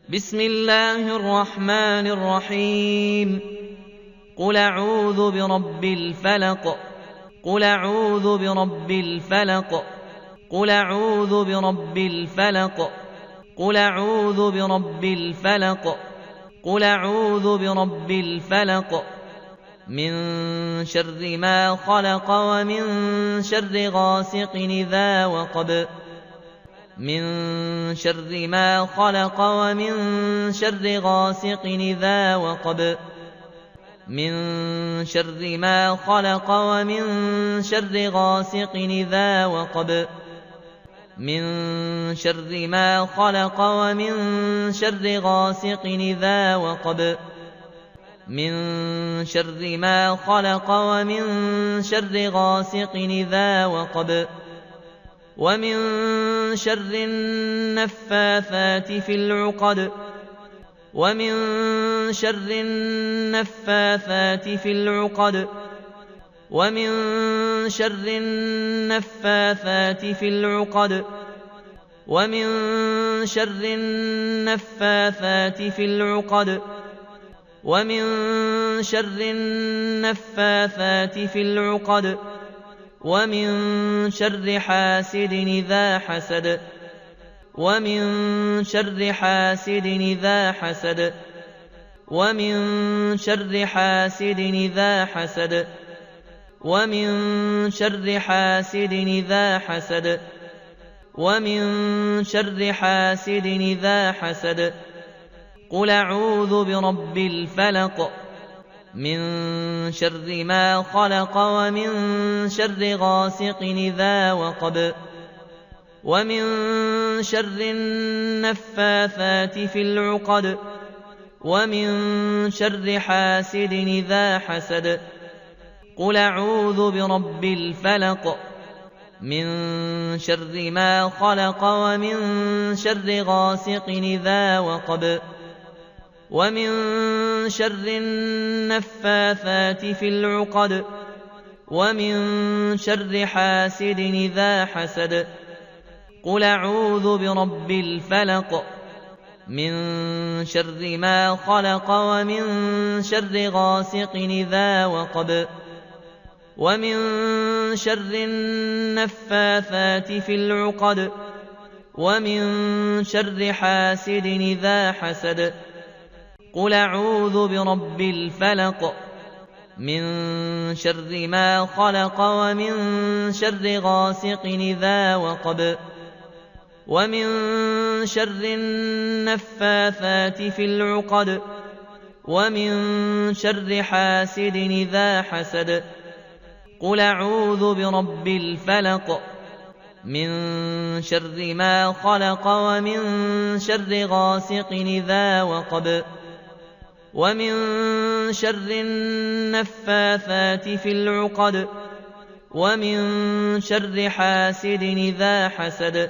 بسم الله الرحمن الرحيم. قل أعوذ برب الفلق. قل أعوذ برب الفلق. قل أعوذ برب الفلق. قل أعوذ برب الفلق. قل أعوذ برب الفلق من شر ما خلق ومن شر غاسق إذا وقب من شر ما خلق ومن شر غاسق إذا وقب من شر ما خلق ومن شر غاسق إذا وقب من شر ما خلق ومن شر غاسق إذا وقب من شر ما خلق ومن شر غاسق إذا وقب ومن شر النفاثات في العقد ومن شر النفاثات في العقد ومن شر النفاثات في العقد ومن شر النفاثات في العقد ومن شر النفاثات في العقد ومن شر حاسد إذا حسد ومن شر حاسد إذا حسد ومن شر حاسد إذا حسد ومن شر حاسد إذا حسد ومن شر حاسد إذا حسد قل أعوذ برب الفلق من شر ما خلق ومن شر غاسق إذا وقب ومن شر النفاثات في العقد ومن شر حاسد إذا حسد قل أعوذ برب الفلق من شر ما خلق ومن شر غاسق إذا وقب ومن شر النفاثات في العقد ومن شر حاسد إذا حسد قل أعوذ برب الفلق من شر ما خلق ومن شر غاسق إذا وقب ومن شر النفاثات في العقد ومن شر حاسد إذا حسد قل أعوذ برب الفلق من شر ما خلق ومن شر غاسق إذا وقب ومن شر النفاثات في العقد ومن شر حاسد إذا حسد قل أعوذ برب الفلق من شر ما خلق ومن شر غاسق إذا وقب ومن شر النفاثات في العقد ومن شر حاسد إذا حسد